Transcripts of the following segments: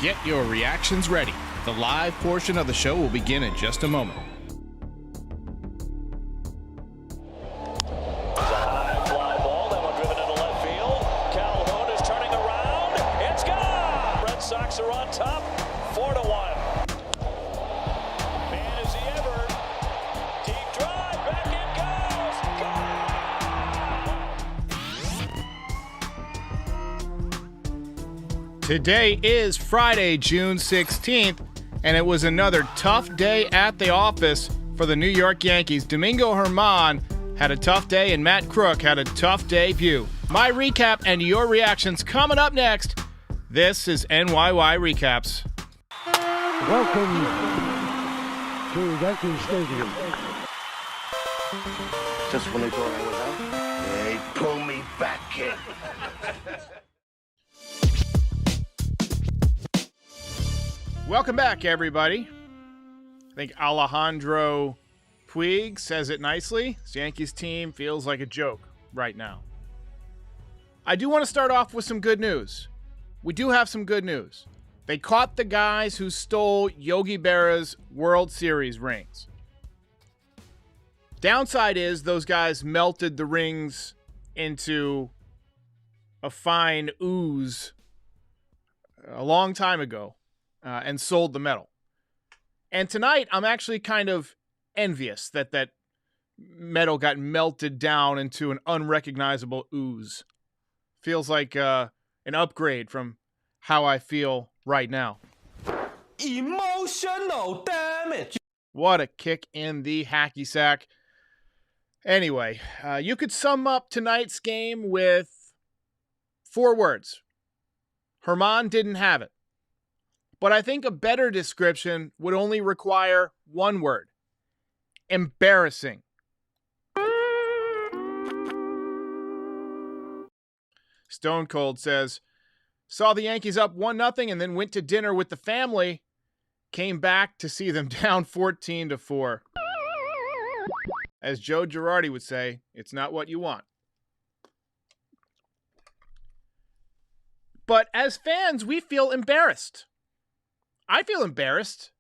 Get your reactions ready. The live portion of the show will begin in just a moment. Sox are on top, 4-1. Man, is he ever. Deep drive, back it goes. Today is Friday, June 16th, and it was another tough day at the office for the New York Yankees. Domingo Germán had a tough day, and Matt Crook had a tough debut. My recap and your reactions coming up next. This is NYY Recaps. Welcome to Yankee Stadium. Just when they thought I was out, they pull me back in. Welcome back, everybody. I think Alejandro Puig says it nicely. This Yankees team feels like a joke right now. I do want to start off with some good news. We do have some good news. They caught the guys who stole Yogi Berra's World Series rings. Downside is those guys melted the rings into a fine ooze a long time ago and sold the metal. And tonight, I'm actually kind of envious that that metal got melted down into an unrecognizable ooze. Feels like an upgrade from how I feel right now. Emotional damage. What a kick in the hacky sack. Anyway, you could sum up tonight's game with 4 words. Germán didn't have it. But I think a better description would only require 1 word. Embarrassing. Stone Cold says, saw the Yankees up 1-0 and then went to dinner with the family. Came back to see them down 14-4. As Joe Girardi would say, it's not what you want. But as fans, we feel embarrassed. I feel embarrassed.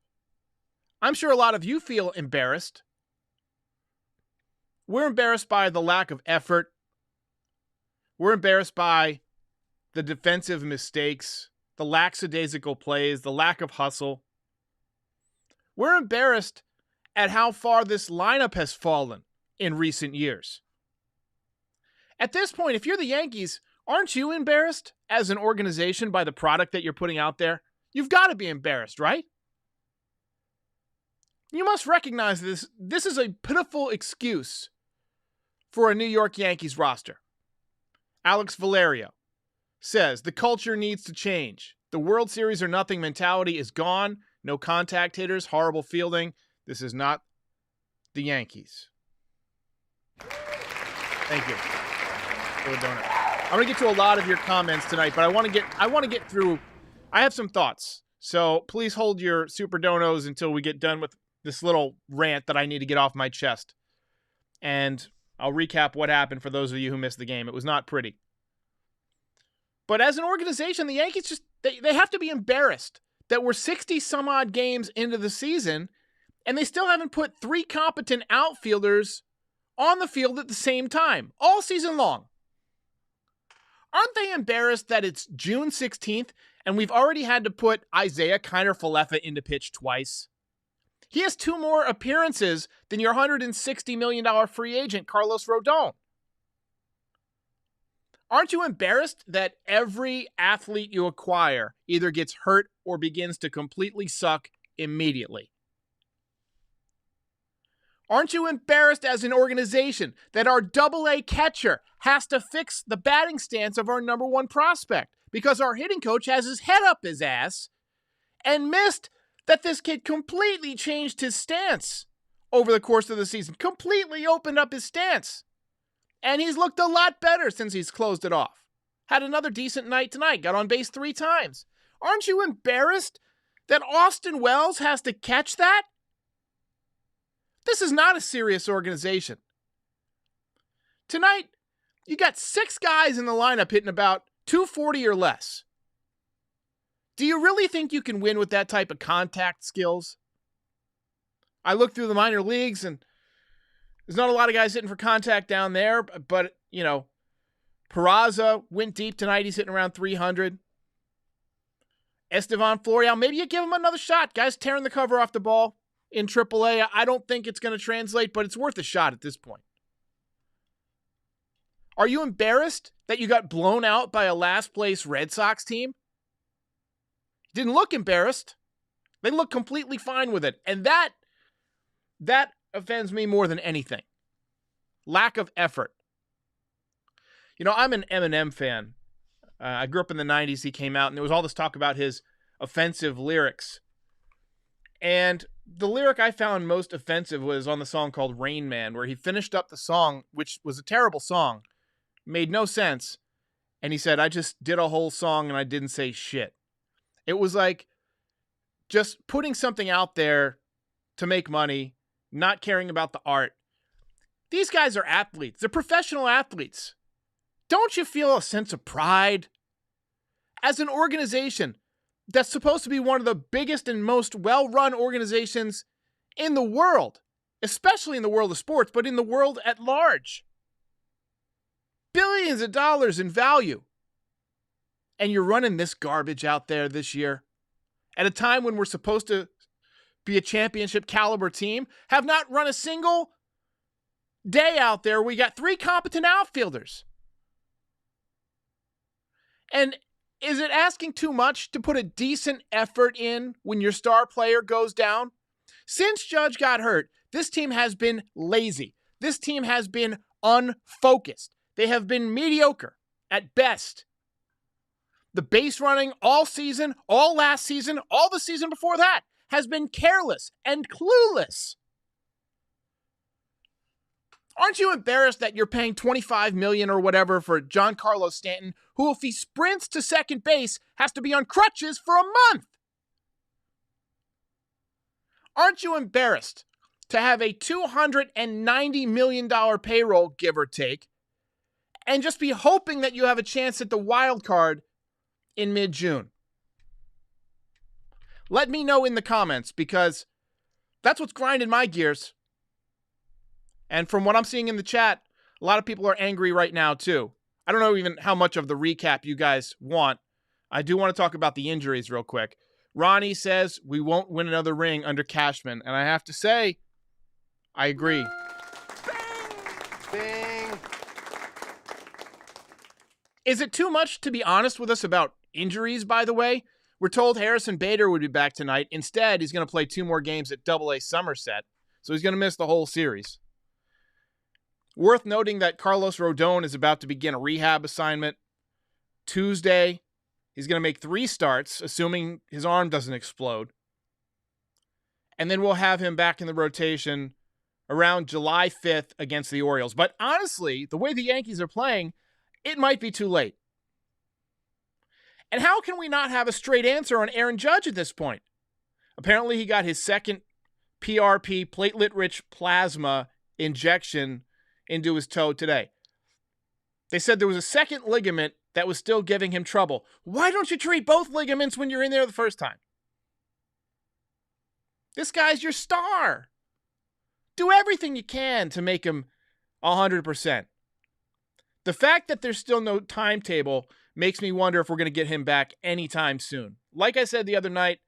I'm sure a lot of you feel embarrassed. We're embarrassed by the lack of effort. We're embarrassed by the defensive mistakes, the lackadaisical plays, the lack of hustle. We're embarrassed at how far this lineup has fallen in recent years. At this point, if you're the Yankees, aren't you embarrassed as an organization by the product that you're putting out there? You've got to be embarrassed, right? You must recognize this. This is a pitiful excuse for a New York Yankees roster. Alex Valerio says the culture needs to change. The World Series or nothing mentality is gone. No contact hitters, horrible fielding. This is not the Yankees. Thank you for the donut. I'm going to get to a lot of your comments tonight, but I want to get through. I have some thoughts. So please hold your super donos until we get done with this little rant that I need to get off my chest. And I'll recap what happened for those of you who missed the game. It was not pretty. But as an organization, the Yankees just, they have to be embarrassed that we're 60 some odd games into the season and they still haven't put 3 competent outfielders on the field at the same time, all season long. Aren't they embarrassed that it's June 16th and we've already had to put Isaiah Kiner-Falefa into pitch twice? He has 2 more appearances than your $160 million free agent, Carlos Rodon. Aren't you embarrassed that every athlete you acquire either gets hurt or begins to completely suck immediately? Aren't you embarrassed as an organization that our AA catcher has to fix the batting stance of our number 1 prospect because our hitting coach has his head up his ass and missed that this kid completely changed his stance over the course of the season, completely opened up his stance. And he's looked a lot better since he's closed it off. Had another decent night tonight, got on base 3 times. Aren't you embarrassed that Austin Wells has to catch that? This is not a serious organization. Tonight, you got 6 guys in the lineup hitting about 240 or less. Do you really think you can win with that type of contact skills? I look through the minor leagues, and there's not a lot of guys hitting for contact down there, but, you know, Peraza went deep tonight. He's hitting around 300. Estevan Florial, maybe you give him another shot. Guys tearing the cover off the ball in AAA. I don't think it's going to translate, but it's worth a shot at this point. Are you embarrassed that you got blown out by a last-place Red Sox team? Didn't look embarrassed. They look completely fine with it. And that offends me more than anything. Lack of effort. You know, I'm an Eminem fan. I grew up in the 90s. He came out, and there was all this talk about his offensive lyrics. And the lyric I found most offensive was on the song called Rain Man, where he finished up the song, which was a terrible song, made no sense, and he said, I just did a whole song and I didn't say shit. It was like just putting something out there to make money, not caring about the art. These guys are athletes. They're professional athletes. Don't you feel a sense of pride? As an organization that's supposed to be one of the biggest and most well-run organizations in the world, especially in the world of sports, but in the world at large. Billions of dollars in value. And you're running this garbage out there this year at a time when we're supposed to be a championship caliber team, have not run a single day out there. We got 3 competent outfielders. And is it asking too much to put a decent effort in when your star player goes down? Since Judge got hurt, this team has been lazy. This team has been unfocused. They have been mediocre at best. The base running all season, all last season, all the season before that has been careless and clueless. Aren't you embarrassed that you're paying $25 million or whatever for Giancarlo Stanton, who, if he sprints to second base, has to be on crutches for a month? Aren't you embarrassed to have a $290 million payroll, give or take, and just be hoping that you have a chance at the wild card in mid-June? Let me know in the comments, because that's what's grinding my gears. And from what I'm seeing in the chat, a lot of people are angry right now too. I don't know even how much of the recap you guys want. I do want to talk about the injuries real quick. Ronnie says we won't win another ring under Cashman. And I have to say, I agree. Bing. Is it too much to be honest with us about injuries, by the way? We're told Harrison Bader would be back tonight. Instead, he's going to play 2 more games at AA Somerset. So he's going to miss the whole series. Worth noting that Carlos Rodon is about to begin a rehab assignment Tuesday. He's going to make 3 starts, assuming his arm doesn't explode. And then we'll have him back in the rotation around July 5th against the Orioles. But honestly, the way the Yankees are playing, it might be too late. And how can we not have a straight answer on Aaron Judge at this point? Apparently, he got his second PRP, platelet-rich plasma injection into his toe today. They said there was a second ligament that was still giving him trouble. Why don't you treat both ligaments when you're in there the first time? This guy's your star. Do everything you can to make him 100%. The fact that there's still no timetable makes me wonder if we're going to get him back anytime soon. Like I said the other night,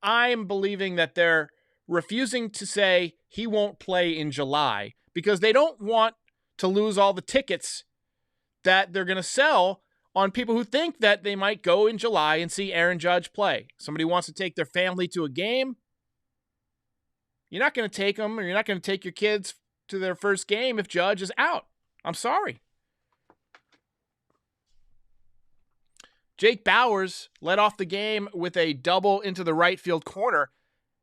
I'm believing that they're refusing to say he won't play in July because they don't want to lose all the tickets that they're going to sell on people who think that they might go in July and see Aaron Judge play. Somebody wants to take their family to a game. You're not going to take them, or you're not going to take your kids to their first game if Judge is out. I'm sorry. Jake Bauers led off the game with a double into the right field corner.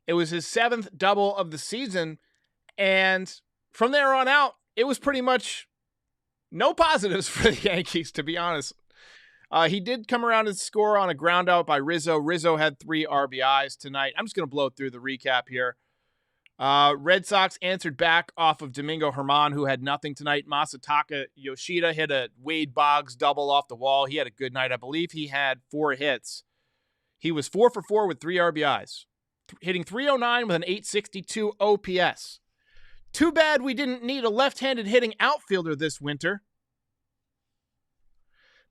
It was his 7th double of the season, and from there on out, it was pretty much no positives for the Yankees, to be honest. He did come around and score on a ground out by Rizzo. Rizzo had 3 RBIs tonight. I'm just going to blow through the recap here. Red Sox answered back off of Domingo Germán, who had nothing tonight. Masataka Yoshida hit a Wade Boggs double off the wall. He had a good night. I believe he had 4 hits. He was 4 for 4 with 3 RBIs, hitting .309 with an .862 OPS. Too bad we didn't need a left-handed hitting outfielder this winter.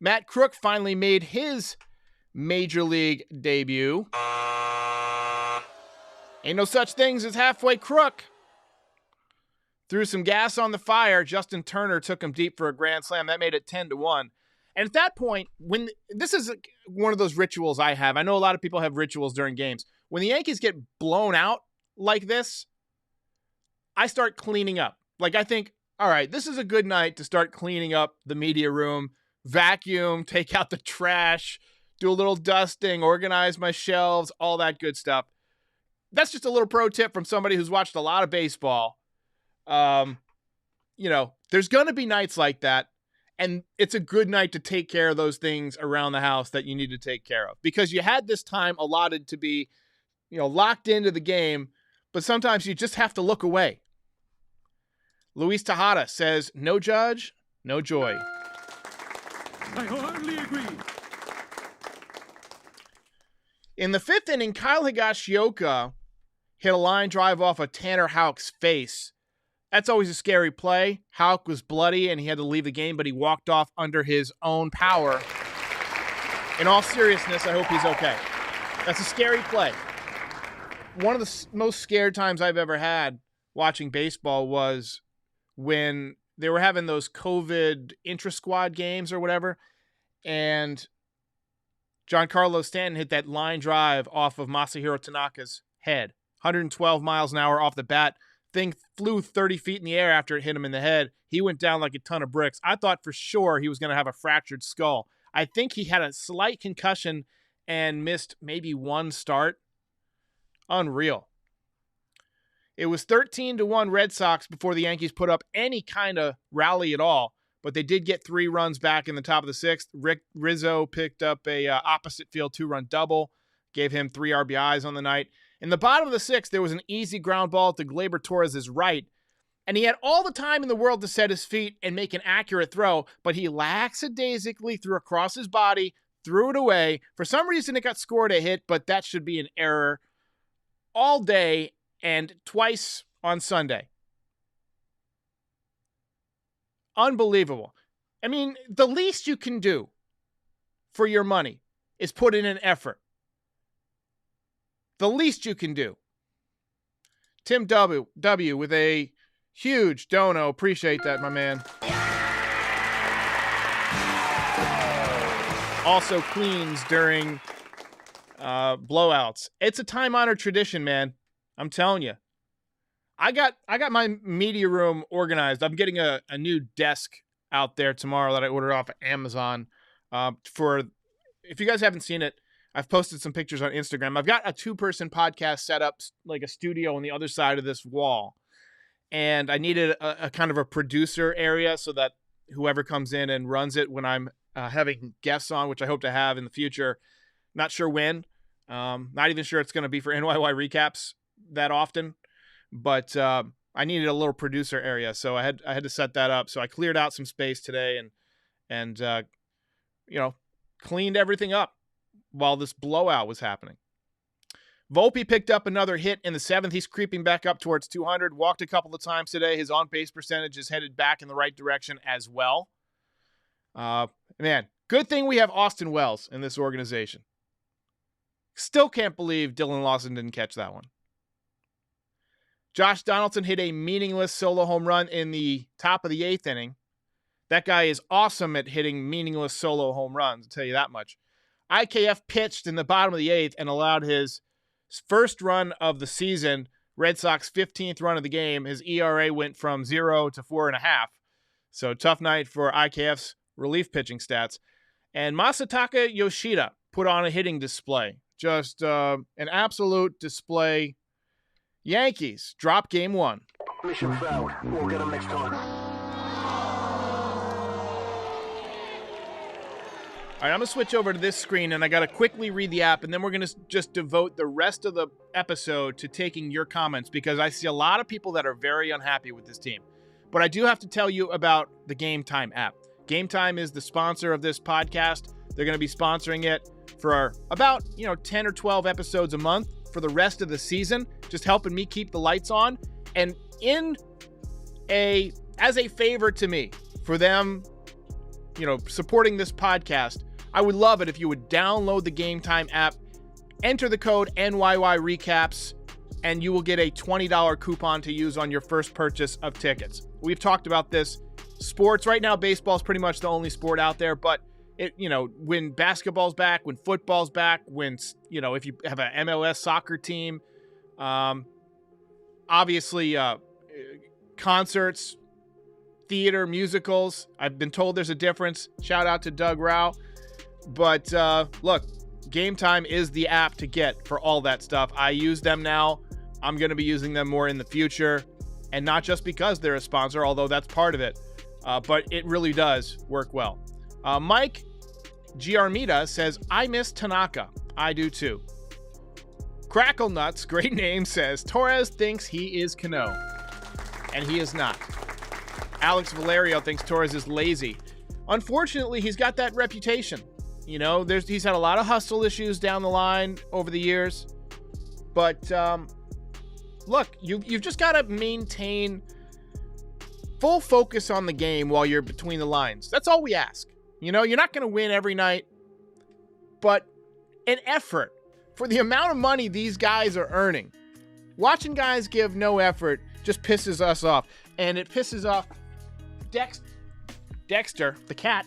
Matt Crook finally made his major league debut. Ain't no such things as halfway crook. Threw some gas on the fire. Justin Turner took him deep for a grand slam. That made it 10-1. And at that point, when this is one of those rituals I have. I know a lot of people have rituals during games. When the Yankees get blown out like this, I start cleaning up. Like, I think, all right, this is a good night to start cleaning up the media room, vacuum, take out the trash, do a little dusting, organize my shelves, all that good stuff. That's just a little pro tip from somebody who's watched a lot of baseball. There's going to be nights like that, and it's a good night to take care of those things around the house that you need to take care of, because you had this time allotted to be, locked into the game, but sometimes you just have to look away. Luis Tejada says, no judge, no joy. I wholeheartedly agree. In the 5th inning, Kyle Higashioka hit a line drive off of Tanner Houck's face. That's always a scary play. Houck was bloody and he had to leave the game, but he walked off under his own power. In all seriousness, I hope he's okay. That's a scary play. One of the most scared times I've ever had watching baseball was when they were having those COVID intra-squad games or whatever, and Giancarlo Stanton hit that line drive off of Masahiro Tanaka's head. 112 miles an hour off the bat. Thing flew 30 feet in the air after it hit him in the head. He went down like a ton of bricks. I thought for sure he was going to have a fractured skull. I think he had a slight concussion and missed maybe one start. Unreal. It was 13-1 Red Sox before the Yankees put up any kind of rally at all, but they did get 3 runs back in the top of the 6th. Rick Rizzo picked up a opposite field 2-run double, gave him 3 RBIs on the night. In the bottom of the 6th, there was an easy ground ball to Gleyber Torres' right, and he had all the time in the world to set his feet and make an accurate throw, but he lackadaisically threw across his body, threw it away. For some reason, it got scored a hit, but that should be an error all day and twice on Sunday. Unbelievable. I mean, the least you can do for your money is put in an effort. The least you can do. Tim W with a huge dono. Appreciate that, my man. Also cleans during blowouts. It's a time-honored tradition, man. I'm telling you. I got my media room organized. I'm getting a new desk out there tomorrow that I ordered off of Amazon. If you guys haven't seen it, I've posted some pictures on Instagram. I've got a 2-person podcast set up, like a studio on the other side of this wall. And I needed a kind of a producer area so that whoever comes in and runs it when I'm having guests on, which I hope to have in the future. Not sure when. Not even sure it's going to be for NYY Recaps that often. But I needed a little producer area, so I had to set that up. So I cleared out some space today and cleaned everything up while this blowout was happening. Volpe picked up another hit in the 7th. He's creeping back up towards 200. Walked a couple of times today. His on-base percentage is headed back in the right direction as well. Man, good thing we have Austin Wells in this organization. Still can't believe Dylan Lawson didn't catch that one. Josh Donaldson hit a meaningless solo home run in the top of the 8th inning. That guy is awesome at hitting meaningless solo home runs, I'll tell you that much. IKF pitched in the bottom of the 8th and allowed his first run of the season, Red Sox 15th run of the game. His ERA went from 0 to 4.5. So tough night for IKF's relief pitching stats. And Masataka Yoshida put on a hitting display. Just an absolute display. Yankees drop game 1. Mission failed. We'll get them next time. All right, I'm going to switch over to this screen, and I got to quickly read the app, and then we're going to just devote the rest of the episode to taking your comments, because I see a lot of people that are very unhappy with this team. But I do have to tell you about the Game Time app. Game Time is the sponsor of this podcast. They're going to be sponsoring it for about, 10 or 12 episodes a month for the rest of the season, just helping me keep the lights on. And as a favor to me for them, supporting this podcast, I would love it if you would download the Game Time app, enter the code NYY Recaps, and you will get a $20 coupon to use on your first purchase of tickets. We've talked about this. Sports right now, baseball is pretty much the only sport out there, but when basketball's back, when football's back, when, if you have an MLS soccer team, obviously, concerts, theater, musicals. I've been told there's a difference. Shout out to Doug Rao. But look, Game Time is the app to get for all that stuff. I use them now. I'm going to be using them more in the future. And not just because they're a sponsor, although that's part of it. But it really does work well. Mike Giarmita says, I miss Tanaka. I do too. Crackle Nuts, great name, says, Torres thinks he is Cano. And he is not. Alex Valerio thinks Torres is lazy. Unfortunately, he's got that reputation. He's had a lot of hustle issues down the line over the years. But look, you've just got to maintain full focus on the game while you're between the lines. That's all we ask. You're not going to win every night, but an effort for the amount of money these guys are earning. Watching guys give no effort just pisses us off, and it pisses off Dexter, the cat.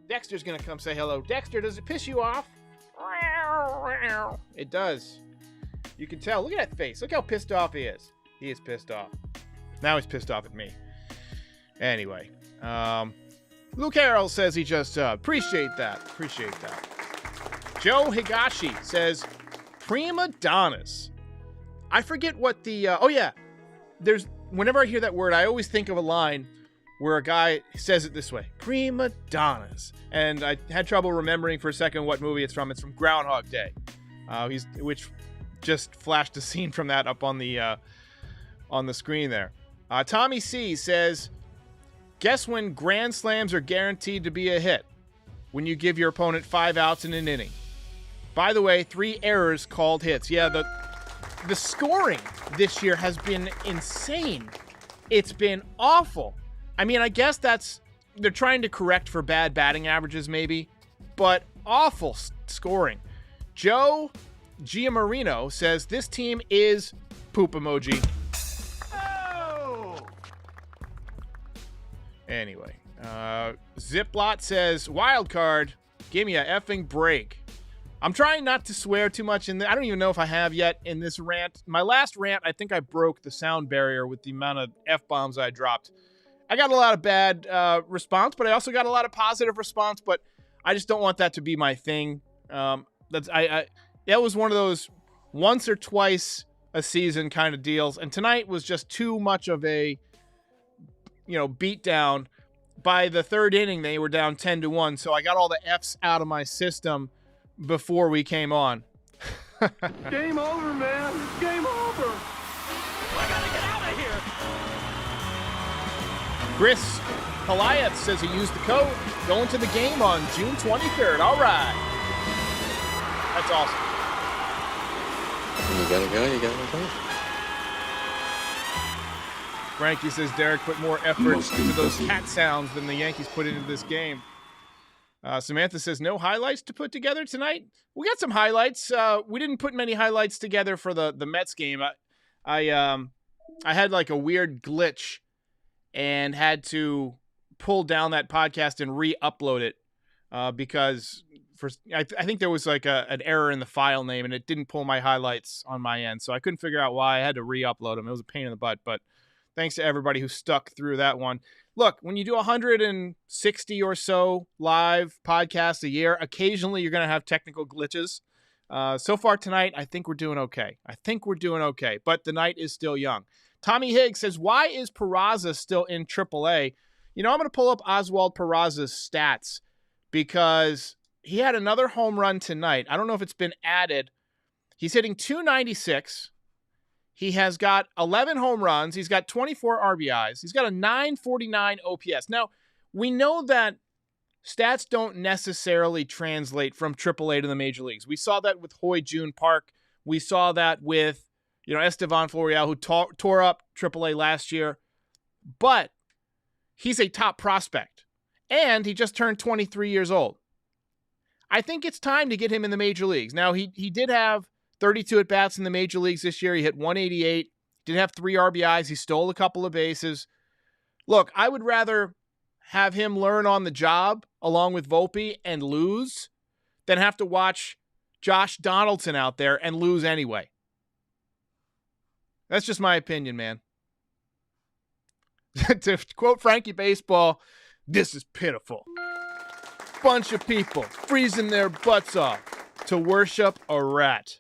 Dexter's going to come say hello. Dexter, does it piss you off? It does. You can tell. Look at that face. Look how pissed off he is. He is pissed off. Now he's pissed off at me. Anyway, Luke Harrell says he just appreciate that. Joe Higashi says prima donnas. I forget what the there's whenever I hear that word, I always think of a line where a guy says it this way, prima donnas, and I had trouble remembering for a second what movie it's from. It's from Groundhog Day, which just flashed a scene from that up on the screen there. Tommy C says, guess when grand slams are guaranteed to be a hit? When you give your opponent 5 outs in an inning. By the way, 3 errors called hits. Yeah, the scoring this year has been insane. It's been awful. I mean, I guess they're trying to correct for bad batting averages maybe, but awful scoring. Joe Giamarino says this team is poop emoji. Anyway, Ziplot says, wild card, give me a effing break. I'm trying not to swear too much I don't even know if I have yet in this rant. My last rant, I think I broke the sound barrier with the amount of F-bombs I dropped. I got a lot of bad response, but I also got a lot of positive response, but I just don't want that to be my thing. That was one of those once or twice a season kind of deals, and tonight was just too much of a beat down. By the third inning, they were down 10-1, so I got all the Fs out of my system before we came on. Game over, man. Game over. I gotta get out of here. Chris Goliath says he used the code going to the game on June 23rd. All right. That's awesome. You gotta go. Frankie says Derek put more effort into those cat sounds than the Yankees put into this game. Samantha says no highlights to put together tonight. We got some highlights. We didn't put many highlights together for the Mets game. I had like a weird glitch and had to pull down that podcast and re-upload it because I think there was like an error in the file name and it didn't pull my highlights on my end. So I couldn't figure out why. I had to re-upload them. It was a pain in the butt, but thanks to everybody who stuck through that one. Look, when you do 160 or so live podcasts a year, occasionally you're going to have technical glitches. So far tonight, I think we're doing okay. But the night is still young. Tommy Higgs says, why is Peraza still in AAA? I'm going to pull up Oswald Peraza's stats because he had another home run tonight. I don't know if it's been added. He's hitting .296. He has got 11 home runs. He's got 24 RBIs. He's got a .949 OPS. Now, we know that stats don't necessarily translate from AAA to the major leagues. We saw that with Hoy June Park. We saw that with, Estevan Florial, who tore up AAA last year. But he's a top prospect, and he just turned 23 years old. I think it's time to get him in the major leagues. Now, he did have 32 at-bats in the major leagues this year. He hit 188, did have 3 RBIs. He stole a couple of bases. Look, I would rather have him learn on the job along with Volpe and lose than have to watch Josh Donaldson out there and lose anyway. That's just my opinion, man. To quote Frankie Baseball, this is pitiful. Bunch of people freezing their butts off to worship a rat.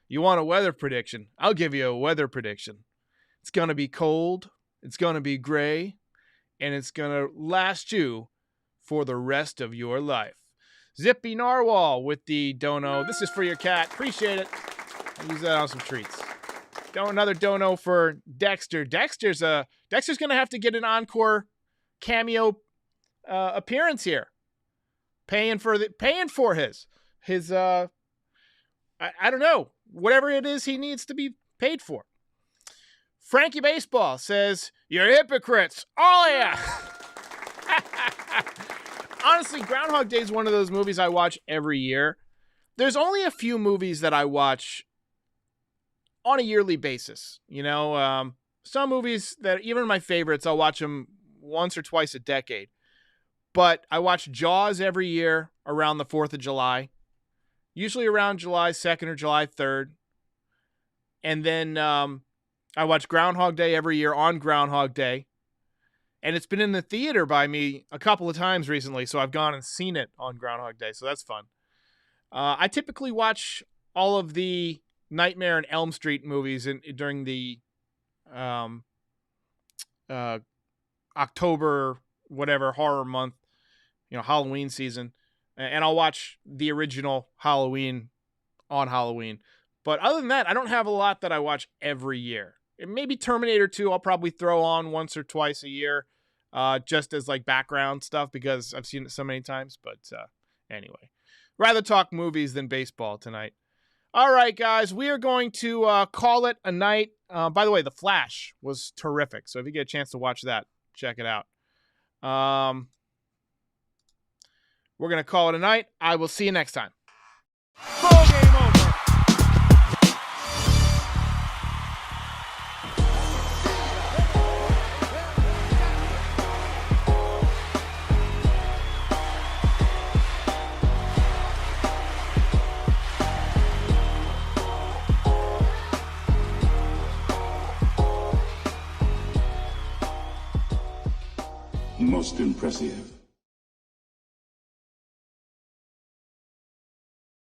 You want a weather prediction? I'll give you a weather prediction. It's going to be cold, it's going to be gray, and it's going to last you for the rest of your life. Zippy Narwhal with the dono. This is for your cat. Appreciate it. I'll use that on some treats. Another dono for Dexter. Dexter's going to have to get an encore cameo appearance here. Paying for his I don't know, whatever it is he needs to be paid for. Frankie Baseball says, "You're hypocrites." Oh yeah. Honestly, Groundhog Day is one of those movies I watch every year. There's only a few movies that I watch on a yearly basis. Some movies that, even my favorites, I'll watch them once or twice a decade. But I watch Jaws every year around the 4th of July, usually around July 2nd or July 3rd. And then I watch Groundhog Day every year on Groundhog Day. And it's been in the theater by me a couple of times recently, so I've gone and seen it on Groundhog Day, so that's fun. I typically watch all of the Nightmare on Elm Street movies during the October, whatever, horror month, Halloween season. And I'll watch the original Halloween on Halloween. But other than that, I don't have a lot that I watch every year. Maybe Terminator 2 I'll probably throw on once or twice a year, just as like background stuff because I've seen it so many times. But anyway, rather talk movies than baseball tonight. All right, guys, we are going to call it a night. By the way, The Flash was terrific. So if you get a chance to watch that, check it out. We're going to call it a night. I will see you next time. Ball game over. Most impressive.